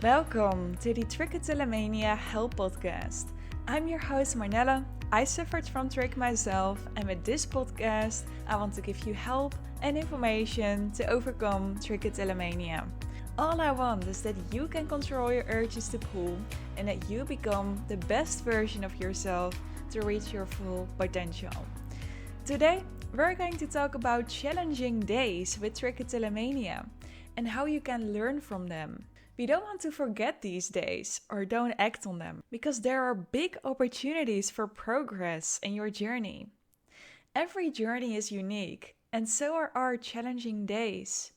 Welcome to the Trichotillomania Help Podcast. I'm your host Marnella. I suffered from trich myself, and with this podcast, I want to give you help and information to overcome trichotillomania. All I want is that you can control your urges to pull and that you become the best version of yourself to reach your full potential. Today, we're going to talk about challenging days with trichotillomania and how you can learn from them. We don't want to forget these days or don't act on them because there are big opportunities for progress in your journey. Every journey is unique and so are our challenging days.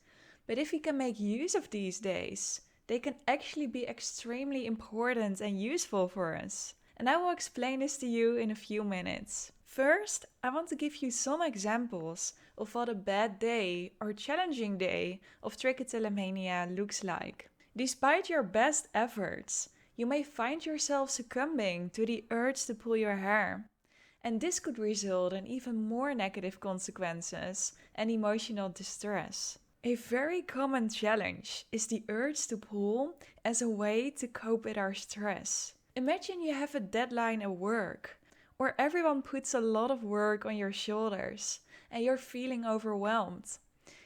But if we can make use of these days, they can actually be extremely important and useful for us. And I will explain this to you in a few minutes. First, I want to give you some examples of what a bad day or challenging day of trichotillomania looks like. Despite your best efforts, you may find yourself succumbing to the urge to pull your hair. And this could result in even more negative consequences and emotional distress. A very common challenge is the urge to pull as a way to cope with our stress. Imagine you have a deadline at work, or everyone puts a lot of work on your shoulders and you're feeling overwhelmed.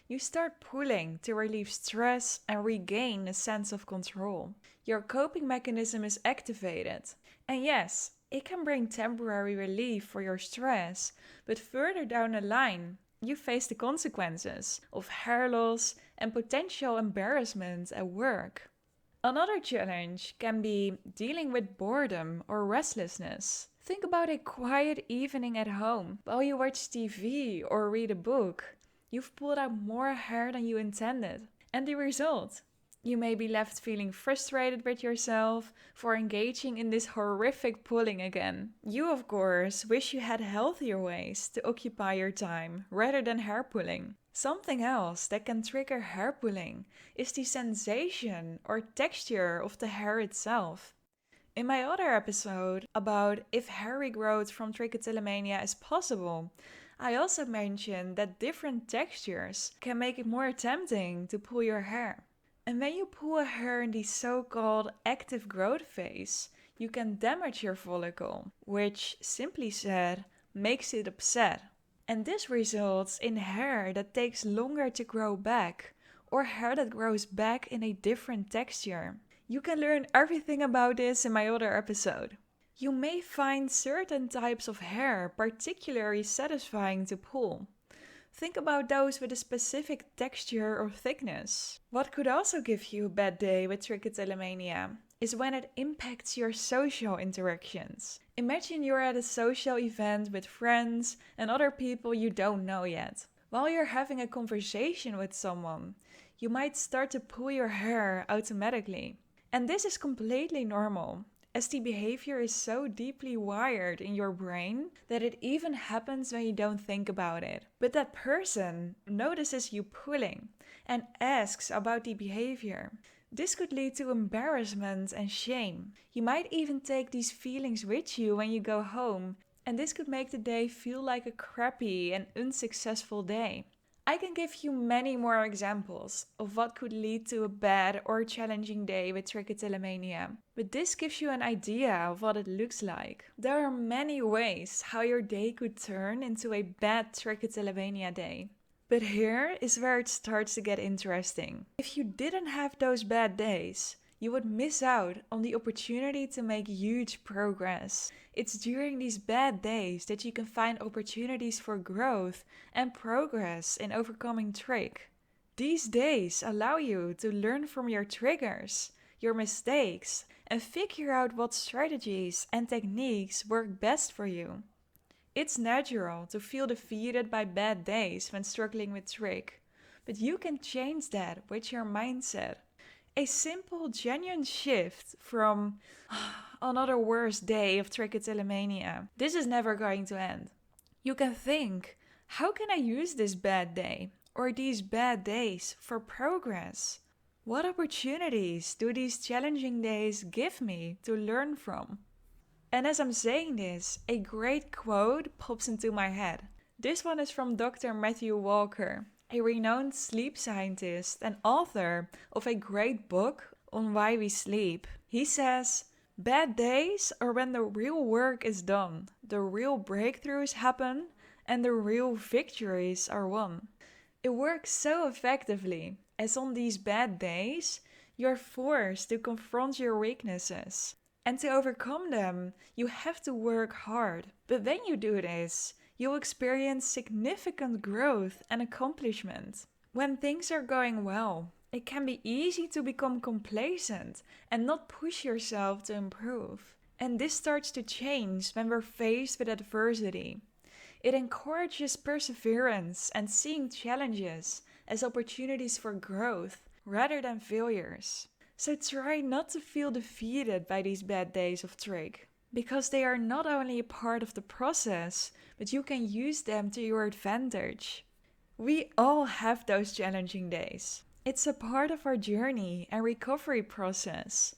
You start pulling to relieve stress and regain a sense of control. Your coping mechanism is activated. And yes, it can bring temporary relief for your stress, but further down the line, you face the consequences of hair loss and potential embarrassment at work. Another challenge can be dealing with boredom or restlessness. Think about a quiet evening at home while you watch TV or read a book. You've pulled out more hair than you intended. And the result? You may be left feeling frustrated with yourself for engaging in this horrific pulling again. You, of course, wish you had healthier ways to occupy your time rather than hair pulling. Something else that can trigger hair pulling is the sensation or texture of the hair itself. In my other episode about if hair regrowth from trichotillomania is possible, I also mentioned that different textures can make it more tempting to pull your hair. And when you pull a hair in the so-called active growth phase, you can damage your follicle, which, simply said, makes it upset. And this results in hair that takes longer to grow back, or hair that grows back in a different texture. You can learn everything about this in my other episode. You may find certain types of hair particularly satisfying to pull. Think about those with a specific texture or thickness. What could also give you a bad day with trichotillomania is when it impacts your social interactions. Imagine you're at a social event with friends and other people you don't know yet. While you're having a conversation with someone, you might start to pull your hair automatically. And this is completely normal, as the behavior is so deeply wired in your brain that it even happens when you don't think about it. But that person notices you pulling and asks about the behavior. This could lead to embarrassment and shame. You might even take these feelings with you when you go home, and this could make the day feel like a crappy and unsuccessful day. I can give you many more examples of what could lead to a bad or challenging day with trichotillomania, but this gives you an idea of what it looks like. There are many ways how your day could turn into a bad trichotillomania day. But here is where it starts to get interesting. If you didn't have those bad days, you would miss out on the opportunity to make huge progress. It's during these bad days that you can find opportunities for growth and progress in overcoming trich. These days allow you to learn from your triggers, your mistakes, and figure out what strategies and techniques work best for you. It's natural to feel defeated by bad days when struggling with trich, but you can change that with your mindset. A simple, genuine shift from another worst day of trichotillomania. This is never going to end. You can think, how can I use this bad day or these bad days for progress? What opportunities do these challenging days give me to learn from? And as I'm saying this, a great quote pops into my head. This one is from Dr. Matthew Walker, a renowned sleep scientist and author of a great book on why we sleep. He says, bad days are when the real work is done, the real breakthroughs happen, and the real victories are won. It works so effectively, as on these bad days, you're forced to confront your weaknesses. And to overcome them, you have to work hard. But when you do this, you'll experience significant growth and accomplishment. When things are going well, it can be easy to become complacent and not push yourself to improve. And this starts to change when we're faced with adversity. It encourages perseverance and seeing challenges as opportunities for growth rather than failures. So try not to feel defeated by these bad days of Trig, because they are not only a part of the process, but you can use them to your advantage. We all have those challenging days. It's a part of our journey and recovery process.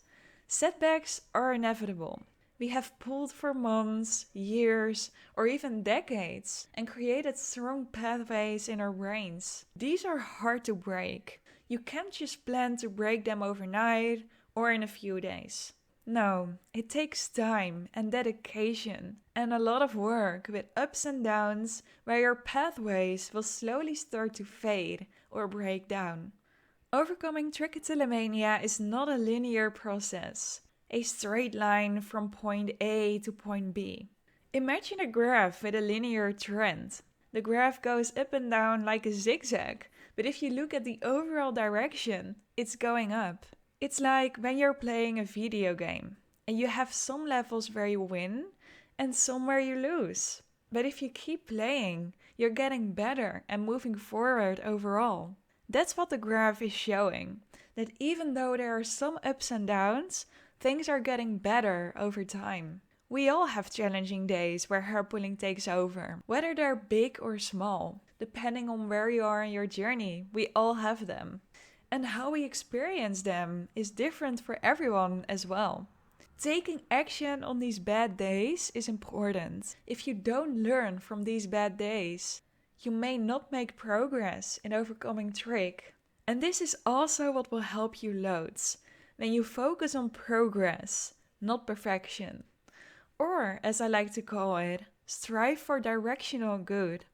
Setbacks are inevitable. We have pulled for months, years, or even decades and created strong pathways in our brains. These are hard to break. You can't just plan to break them overnight or in a few days. No, it takes time and dedication and a lot of work with ups and downs where your pathways will slowly start to fade or break down. Overcoming trichotillomania is not a linear process, a straight line from point A to point B. Imagine a graph with a linear trend. The graph goes up and down like a zigzag, but if you look at the overall direction, it's going up. It's like when you're playing a video game and you have some levels where you win and some where you lose. But if you keep playing, you're getting better and moving forward overall. That's what the graph is showing, that even though there are some ups and downs, things are getting better over time. We all have challenging days where hair pulling takes over, whether they're big or small. Depending on where you are in your journey, we all have them. And how we experience them is different for everyone as well. Taking action on these bad days is important. If you don't learn from these bad days, you may not make progress in overcoming Trig. And this is also what will help you loads, when you focus on progress, not perfection. Or, as I like to call it, strive for directional good.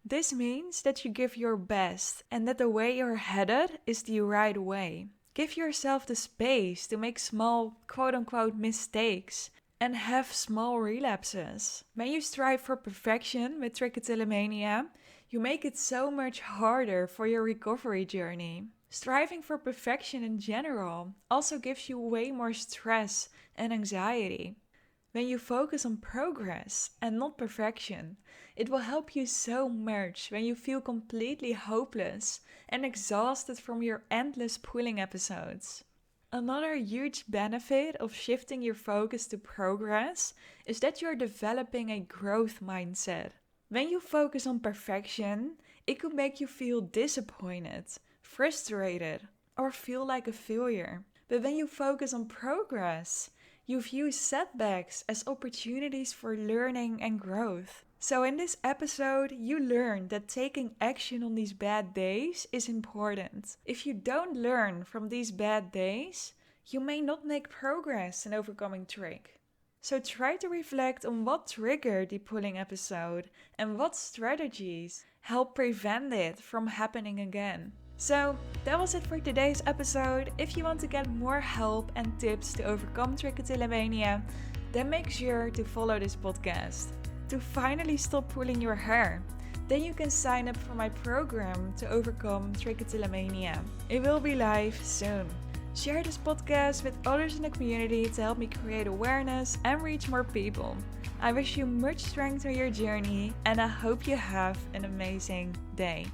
This means that you give your best and that the way you're headed is the right way. Give yourself the space to make small quote-unquote mistakes and have small relapses. When you strive for perfection with trichotillomania, you make it so much harder for your recovery journey. Striving for perfection in general also gives you way more stress and anxiety. When you focus on progress and not perfection, it will help you so much when you feel completely hopeless and exhausted from your endless pulling episodes. Another huge benefit of shifting your focus to progress is that you're developing a growth mindset. When you focus on perfection, it could make you feel disappointed, frustrated, or feel like a failure. But when you focus on progress, you view setbacks as opportunities for learning and growth. So in this episode, you learned that taking action on these bad days is important. If you don't learn from these bad days, you may not make progress in overcoming Trig. So try to reflect on what triggered the pulling episode and what strategies help prevent it from happening again. So that was it for today's episode. If you want to get more help and tips to overcome trichotillomania, then make sure to follow this podcast. To finally stop pulling your hair, then you can sign up for my program to overcome trichotillomania. It will be live soon. Share this podcast with others in the community to help me create awareness and reach more people. I wish you much strength on your journey and I hope you have an amazing day.